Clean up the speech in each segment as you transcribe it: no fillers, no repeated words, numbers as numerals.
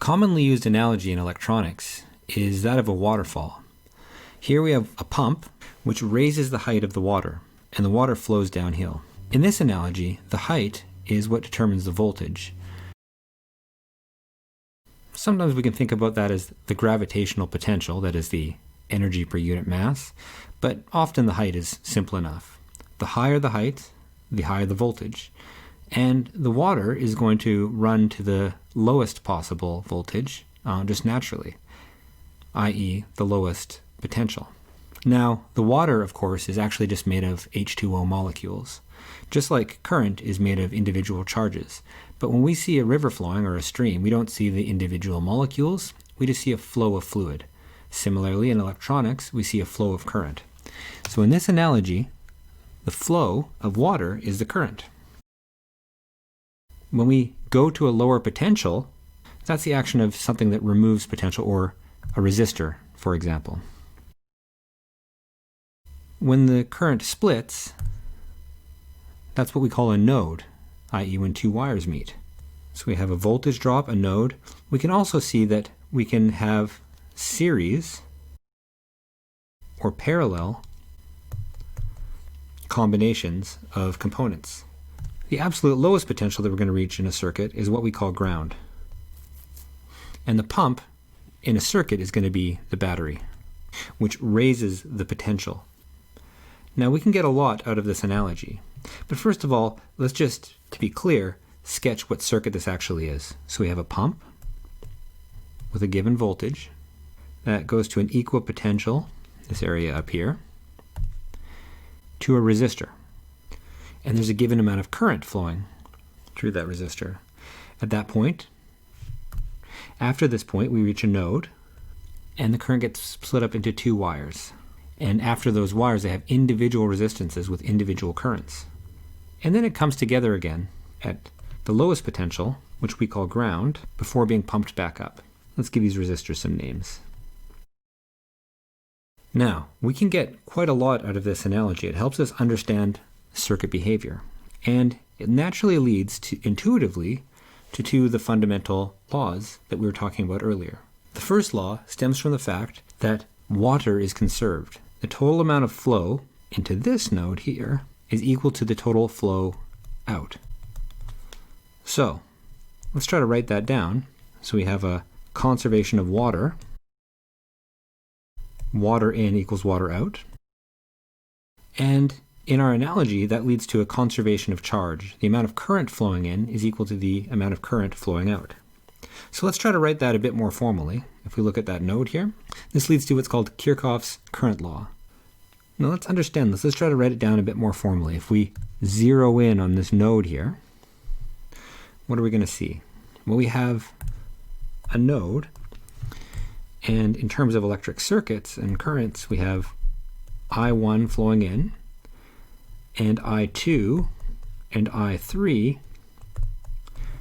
commonly used analogy in electronics is that of a waterfall. Here we have a pump which raises the height of the water, and the water flows downhill. In this analogy, the height is what determines the voltage. Sometimes we can think about that as the gravitational potential, that is the energy per unit mass, but often the height is simple enough. The higher the height, the higher the voltage. And the water is going to run to the lowest possible voltage just naturally, i.e. the lowest potential. Now, the water, of course, is actually just made of H2O molecules, just like current is made of individual charges. But when we see a river flowing or a stream, we don't see the individual molecules, we just see a flow of fluid. Similarly, in electronics, we see a flow of current. So in this analogy, the flow of water is the current. When we go to a lower potential, that's the action of something that removes potential, or a resistor, for example. When the current splits, that's what we call a node, i.e. when two wires meet. So we have a voltage drop, a node. We can also see that we can have series or parallel combinations of components. The absolute lowest potential that we're going to reach in a circuit is what we call ground. And the pump in a circuit is going to be the battery, which raises the potential. Now we can get a lot out of this analogy, but first of all, let's just, to be clear, sketch what circuit this actually is. So we have a pump with a given voltage that goes to an equal potential, this area up here, to a resistor. And there's a given amount of current flowing through that resistor. At that point, after this point, we reach a node, and the current gets split up into two wires. And after those wires, they have individual resistances with individual currents. And then it comes together again at the lowest potential, which we call ground, before being pumped back up. Let's give these resistors some names. Now, we can get quite a lot out of this analogy. It helps us understand circuit behavior. And it naturally leads to, intuitively, to the fundamental laws that we were talking about earlier. The first law stems from the fact that water is conserved. The total amount of flow into this node here is equal to the total flow out. So, let's try to write that down. So we have a conservation of water. Water in equals water out. And in our analogy, that leads to a conservation of charge. The amount of current flowing in is equal to the amount of current flowing out. So let's try to write that a bit more formally. If we look at that node here, this leads to what's called Kirchhoff's current law. Now let's understand this. Let's try to write it down a bit more formally. If we zero in on this node here, what are we going to see? Well, we have a node, and in terms of electric circuits and currents, we have I1 flowing in, and I2 and I3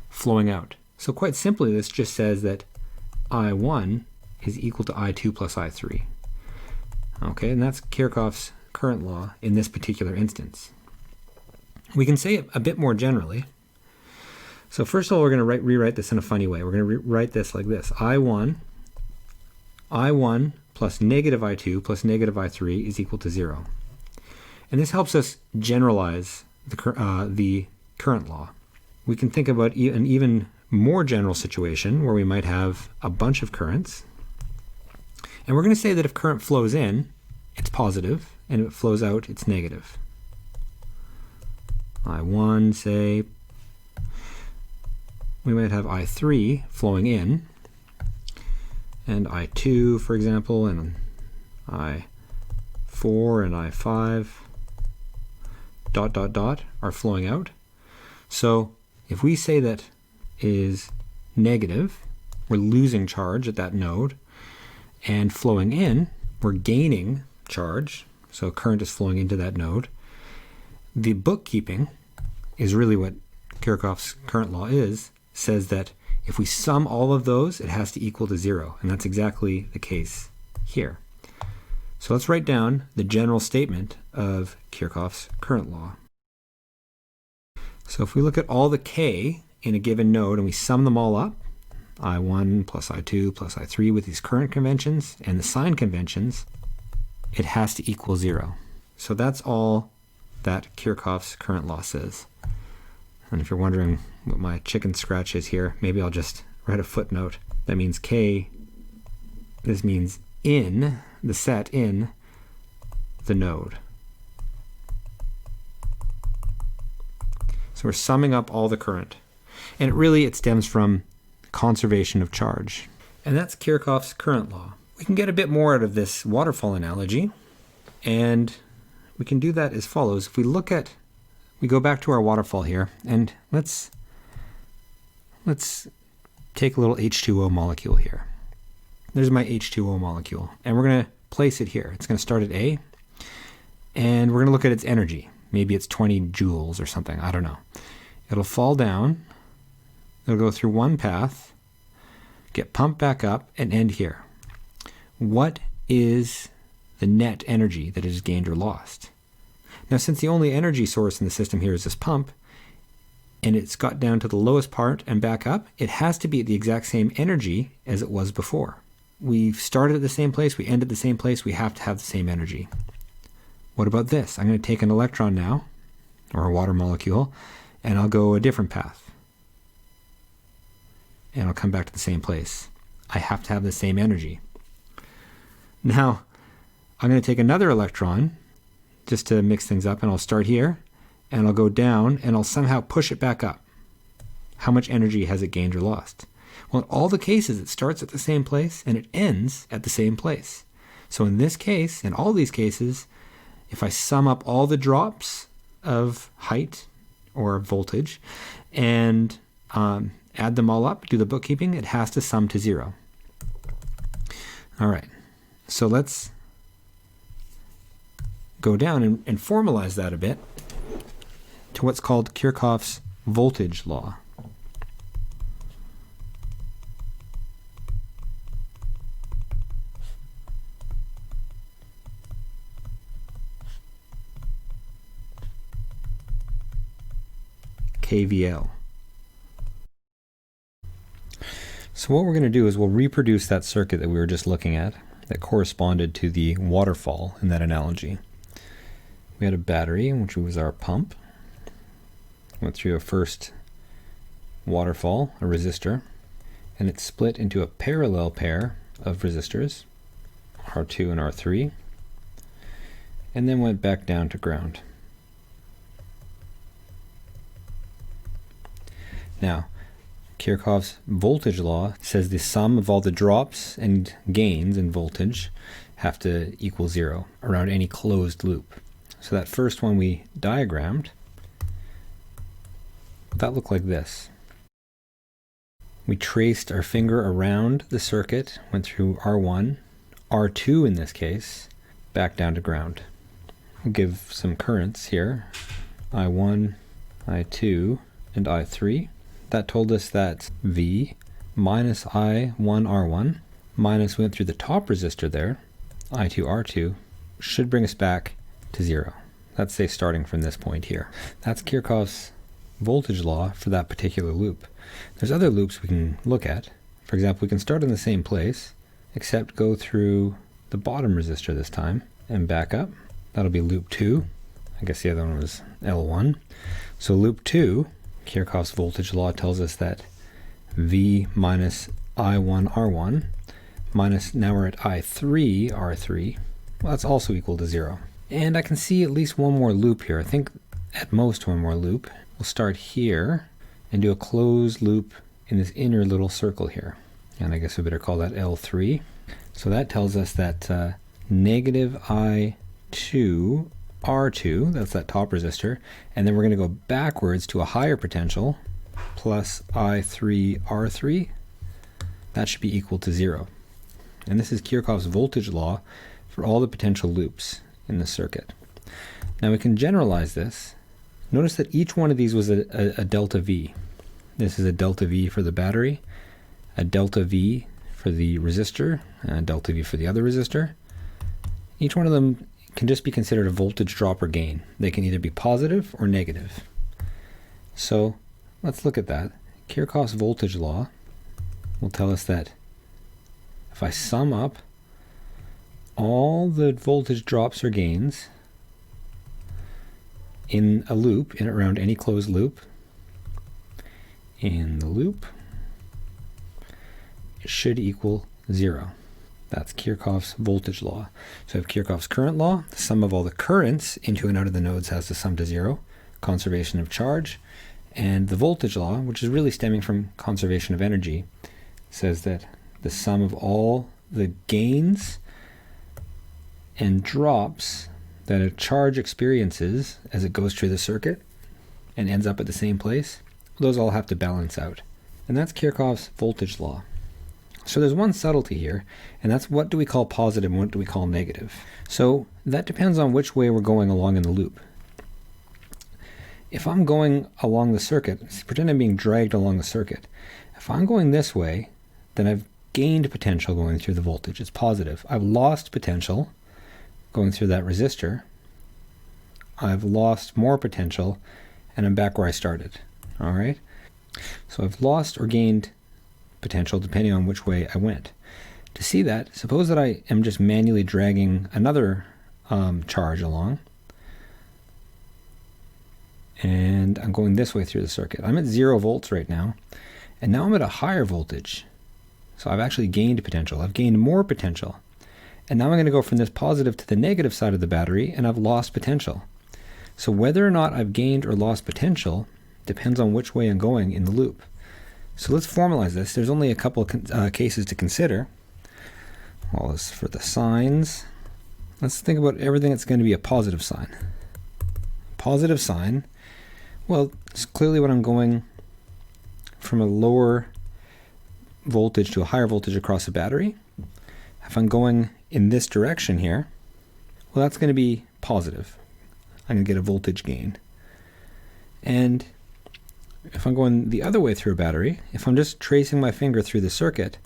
flowing out. So quite simply, this just says that I1 is equal to I2 plus I3. Okay, and that's Kirchhoff's current law in this particular instance. We can say it a bit more generally. So first of all, we're going to rewrite this in a funny way. We're going to write this like this. I1 plus negative I2 plus negative I3 is equal to 0. And this helps us generalize the current law. We can think about an even more general situation where we might have a bunch of currents. And we're going to say that if current flows in, it's positive, and if it flows out, it's negative. I1, say, we might have I3 flowing in, and I2, for example, and I4 and I5 ... are flowing out. So if we say that is negative, we're losing charge at that node, and flowing in, we're gaining charge, so current is flowing into that node. The bookkeeping is really what Kirchhoff's current law is, says that if we sum all of those, it has to equal to 0, and that's exactly the case here. So let's write down the general statement of Kirchhoff's current law. So if we look at all the k in a given node and we sum them all up, I1 plus I2 plus I3 with these current conventions and the sign conventions, it has to equal 0. So that's all that Kirchhoff's current law says. And if you're wondering what my chicken scratch is here, maybe I'll just write a footnote. That means K, this means in, the set in the node. So we're summing up all the current. And it stems from conservation of charge. And that's Kirchhoff's current law. We can get a bit more out of this waterfall analogy, and we can do that as follows. If we go back to our waterfall here, and let's take a little H2O molecule here. There's my H2O molecule, and we're going to place it here. It's going to start at A, and we're going to look at its energy. Maybe it's 20 joules or something, I don't know. It'll fall down, it'll go through one path, get pumped back up, and end here. What is the net energy that it has gained or lost? Now, since the only energy source in the system here is this pump, and it's got down to the lowest part and back up, it has to be at the exact same energy as it was before. We've started at the same place, we end at the same place, we have to have the same energy. What about this? I'm going to take an electron now, or a water molecule, and I'll go a different path. And I'll come back to the same place. I have to have the same energy. Now, I'm going to take another electron, just to mix things up, and I'll start here, and I'll go down, and I'll somehow push it back up. How much energy has it gained or lost? Well, in all the cases, it starts at the same place, and it ends at the same place. So in this case, in all these cases, if I sum up all the drops of height or voltage and add them all up, do the bookkeeping, it has to sum to 0. All right, so let's go down and formalize that a bit to what's called Kirchhoff's voltage law. KVL. So what we're going to do is we'll reproduce that circuit that we were just looking at that corresponded to the waterfall in that analogy. We had a battery, which was our pump. Went through a first waterfall, a resistor, and it split into a parallel pair of resistors, R2 and R3, and then went back down to ground. Now, Kirchhoff's voltage law says the sum of all the drops and gains in voltage have to equal 0 around any closed loop. So that first one we diagrammed, that looked like this. We traced our finger around the circuit, went through R1, R2 in this case, back down to ground. We'll give some currents here, I1, I2, and I3. That told us that V minus I1R1 minus went through the top resistor there, I2R2, should bring us back to 0. Let's say starting from this point here. That's Kirchhoff's voltage law for that particular loop. There's other loops we can look at. For example, we can start in the same place, except go through the bottom resistor this time and back up. That'll be loop 2. I guess the other one was L1. So loop 2, Kirchhoff's voltage law tells us that V minus I1R1 minus, now we're at I3R3, well, that's also equal to 0. And I can see at least one more loop here. I think at most one more loop. We'll start here and do a closed loop in this inner little circle here. And I guess we better call that L3. So that tells us that negative I2 R2, that's that top resistor, and then we're going to go backwards to a higher potential, plus I3 R3. That should be equal to 0. And this is Kirchhoff's voltage law for all the potential loops in the circuit. Now we can generalize this. Notice that each one of these was a delta V. This is a delta V for the battery, a delta V for the resistor, and a delta V for the other resistor. Each one of them can just be considered a voltage drop or gain. They can either be positive or negative. So let's look at that. Kirchhoff's voltage law will tell us that if I sum up all the voltage drops or gains in a loop, in around any closed loop, in the loop, it should equal 0. That's Kirchhoff's voltage law. So I have Kirchhoff's current law. The sum of all the currents into and out of the nodes has to sum to 0. Conservation of charge. And the voltage law, which is really stemming from conservation of energy, says that the sum of all the gains and drops that a charge experiences as it goes through the circuit and ends up at the same place, those all have to balance out. And that's Kirchhoff's voltage law. So there's one subtlety here, and that's what do we call positive and what do we call negative. So that depends on which way we're going along in the loop. If I'm going along the circuit, pretend I'm being dragged along the circuit. If I'm going this way, then I've gained potential going through the voltage. It's positive. I've lost potential going through that resistor. I've lost more potential, and I'm back where I started. All right? So I've lost or gained potential depending on which way I went. To see that, suppose that I am just manually dragging another charge along, and I'm going this way through the circuit. I'm at 0 volts right now, and now I'm at a higher voltage. So I've actually gained potential. I've gained more potential. And now I'm going to go from this positive to the negative side of the battery, and I've lost potential. So whether or not I've gained or lost potential depends on which way I'm going in the loop. So let's formalize this. There's only a couple of cases to consider. Well, as for the signs, let's think about everything that's going to be a positive sign. Positive sign, well, it's clearly when I'm going from a lower voltage to a higher voltage across a battery. If I'm going in this direction here, well, that's going to be positive. I'm going to get a voltage gain. And if I'm going the other way through a battery, if I'm just tracing my finger through the circuit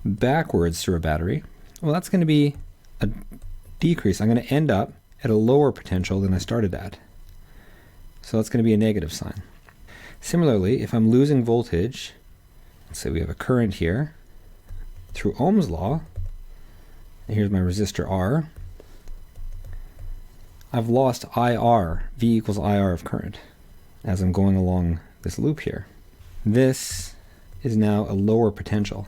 backwards through a battery, well, that's going to be a decrease. I'm going to end up at a lower potential than I started at. So that's going to be a negative sign. Similarly, if I'm losing voltage, let's say we have a current here through Ohm's law, and here's my resistor R, I've lost IR, V equals IR of current, as I'm going along this loop here. This is now a lower potential.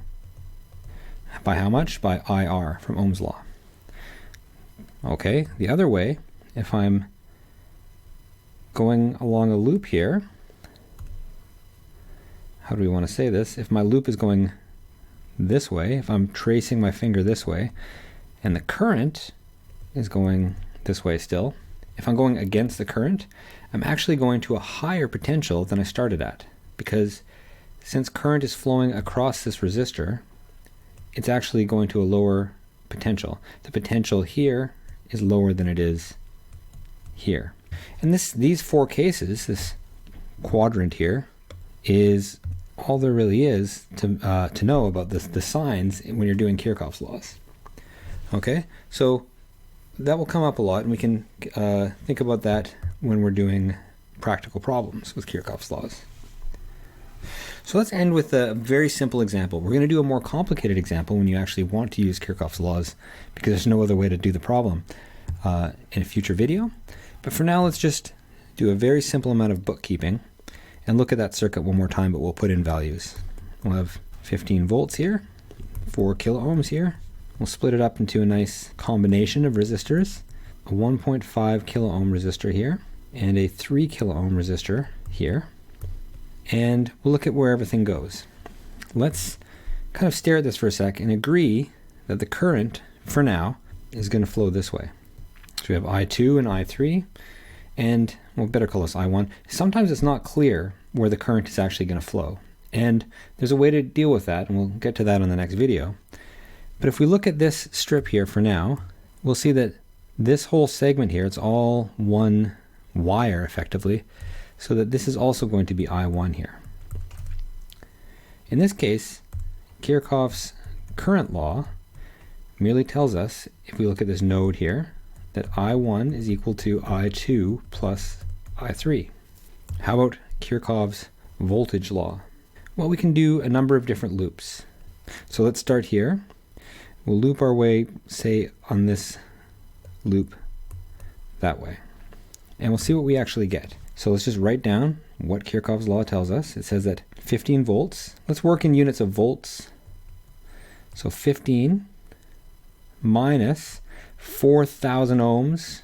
By how much? By IR from Ohm's law. Okay, the other way, if I'm going along a loop here, how do we want to say this? If my loop is going this way, if I'm tracing my finger this way, and the current is going this way still, if I'm going against the current, I'm actually going to a higher potential than I started at, because since current is flowing across this resistor, it's actually going to a lower potential. The potential here is lower than it is here. And these four cases, this quadrant here, is all there really is to know about the signs when you're doing Kirchhoff's laws. Okay, so that will come up a lot, and we can think about that when we're doing practical problems with Kirchhoff's laws. So let's end with a very simple example. We're going to do a more complicated example when you actually want to use Kirchhoff's laws, because there's no other way to do the problem in a future video. But for now, let's just do a very simple amount of bookkeeping and look at that circuit one more time, but we'll put in values. We'll have 15 volts here, 4 kilo ohms here. We'll split it up into a nice combination of resistors, a 1.5 kilo ohm resistor here, and a 3 kilo ohm resistor here. And we'll look at where everything goes. Let's kind of stare at this for a sec and agree that the current, for now, is going to flow this way. So we have I2 and I3, and we'll better call this I1. Sometimes it's not clear where the current is actually going to flow. And there's a way to deal with that, and we'll get to that on the next video. But if we look at this strip here for now, we'll see that this whole segment here, it's all one wire effectively, so that this is also going to be I1 here. In this case, Kirchhoff's current law merely tells us, if we look at this node here, that I1 is equal to I2 plus I3. How about Kirchhoff's voltage law? Well, we can do a number of different loops. So let's start here. We'll loop our way, say, on this loop that way. And we'll see what we actually get. So let's just write down what Kirchhoff's law tells us. It says that 15 volts, let's work in units of volts. So 15 minus 4,000 ohms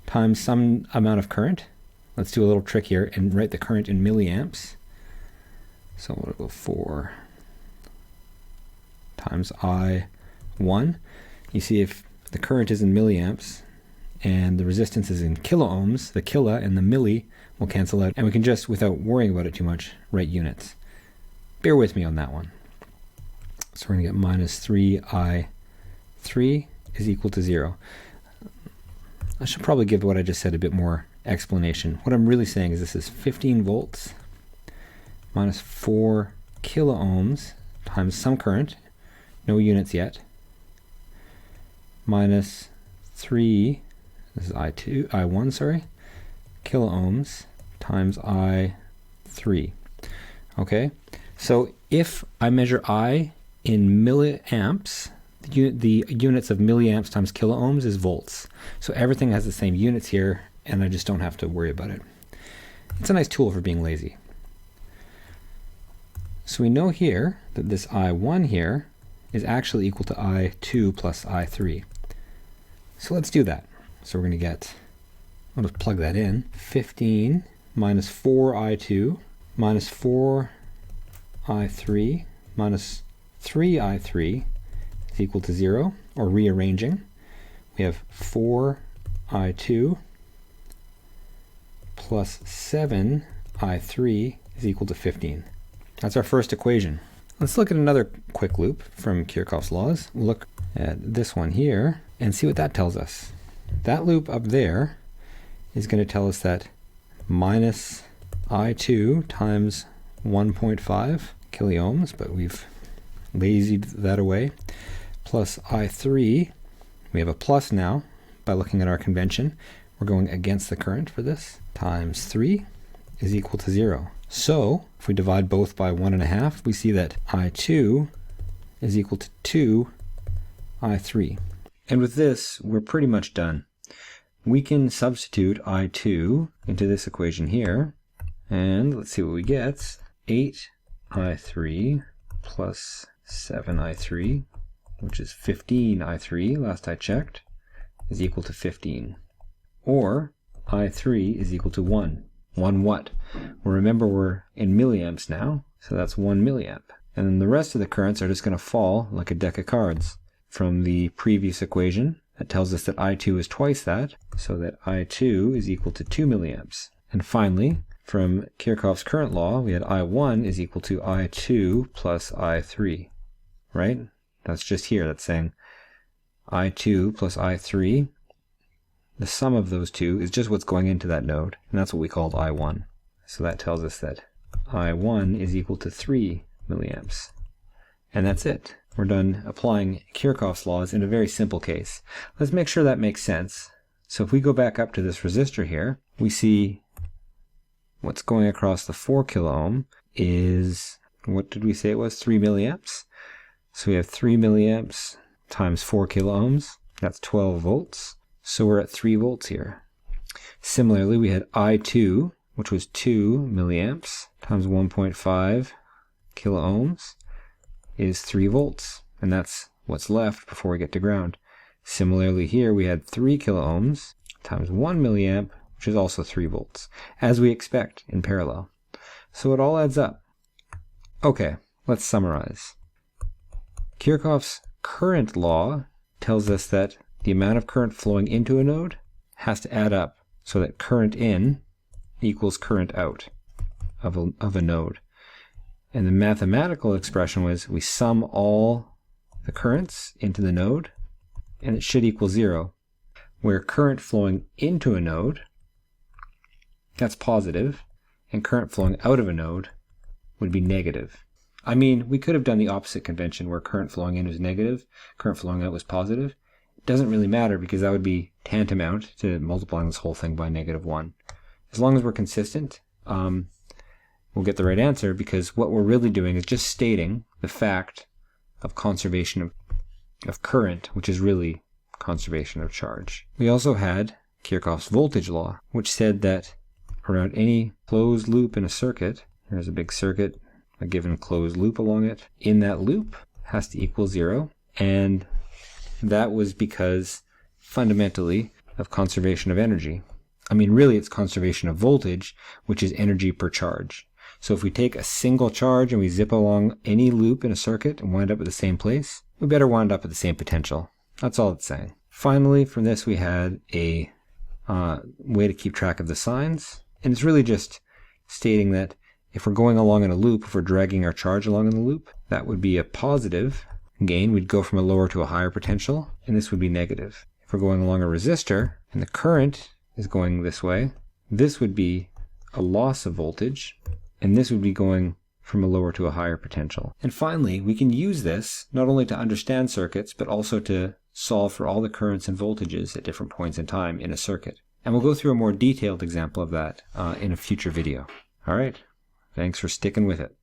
times some amount of current. Let's do a little trick here and write the current in milliamps. So we'll go 4 times I1. You see, if the current is in milliamps and the resistance is in kilo ohms, the kilo and the milli will cancel out, and we can just, without worrying about it too much, write units. Bear with me on that one. So we're going to get minus 3I3 is equal to 0. I should probably give what I just said a bit more explanation. What I'm really saying is this is 15 volts minus 4 kilo ohms times some current, no units yet, minus 3, this is I1, sorry, kilo ohms times I3. Okay, so if I measure I in milliamps, the units of milliamps times kilo ohms is volts. So everything has the same units here, and I just don't have to worry about it. It's a nice tool for being lazy. So we know here that this I1 here is actually equal to I2 plus I3. So let's do that. So we're going to get, I'll just plug that in, 15 minus 4I2 minus 4I3 minus 3I3 is equal to 0, or rearranging. We have 4I2 plus 7I3 is equal to 15. That's our first equation. Let's look at another quick loop from Kirchhoff's laws. Look at this one here and see what that tells us. That loop up there is going to tell us that minus I2 times 1.5 kiloohms, but we've lazied that away, plus I3, we have a plus now by looking at our convention. We're going against the current for this, times 3 is equal to 0. So if we divide both by 1.5, we see that I2 is equal to 2 I3. And with this, we're pretty much done. We can substitute I2 into this equation here, and let's see what we get. 8 I3 plus 7 I3, which is 15 I3, last I checked, is equal to 15. Or I3 is equal to 1. 1 what? Well, remember we're in milliamps now, so that's 1 milliamp. And then the rest of the currents are just going to fall like a deck of cards. From the previous equation, that tells us that I2 is twice that, so that I2 is equal to 2 milliamps. And finally, from Kirchhoff's current law, we had I1 is equal to I2 plus I3, right? That's just here, that's saying I2 plus I3, the sum of those two is just what's going into that node, and that's what we called I1. So that tells us that I1 is equal to 3 milliamps. And that's it. We're done applying Kirchhoff's laws in a very simple case. Let's make sure that makes sense. So if we go back up to this resistor here, we see what's going across the 4 kilo ohm is, what did we say it was, 3 milliamps? So we have 3 milliamps times 4 kilo ohms, that's 12 volts. So we're at 3 volts here. Similarly, we had I2, which was 2 milliamps times 1.5 kilo ohms, is 3 volts, and that's what's left before we get to ground. Similarly here, we had 3 kilo ohms times 1 milliamp, which is also 3 volts, as we expect in parallel. So it all adds up. Okay, let's summarize. Kirchhoff's current law tells us that the amount of current flowing into a node has to add up so that current in equals current out of a node. And the mathematical expression was we sum all the currents into the node, and it should equal 0. Where current flowing into a node, that's positive, and current flowing out of a node would be negative. I mean, we could have done the opposite convention where current flowing in was negative, current flowing out was positive. It doesn't really matter because that would be tantamount to multiplying this whole thing by -1. As long as we're consistent, we'll get the right answer, because what we're really doing is just stating the fact of conservation of current, which is really conservation of charge. We also had Kirchhoff's voltage law, which said that around any closed loop in a circuit, here's a big circuit, a given closed loop along it, in that loop has to equal 0, and that was because fundamentally of conservation of energy. I mean, really it's conservation of voltage, which is energy per charge. So if we take a single charge and we zip along any loop in a circuit and wind up at the same place, we better wind up at the same potential. That's all it's saying. Finally, from this we had a way to keep track of the signs, and it's really just stating that if we're going along in a loop, if we're dragging our charge along in the loop, that would be a positive gain. We'd go from a lower to a higher potential, and this would be negative. If we're going along a resistor and the current is going this way, this would be a loss of voltage, and this would be going from a lower to a higher potential. And finally, we can use this not only to understand circuits, but also to solve for all the currents and voltages at different points in time in a circuit. And we'll go through a more detailed example of that in a future video. All right, thanks for sticking with it.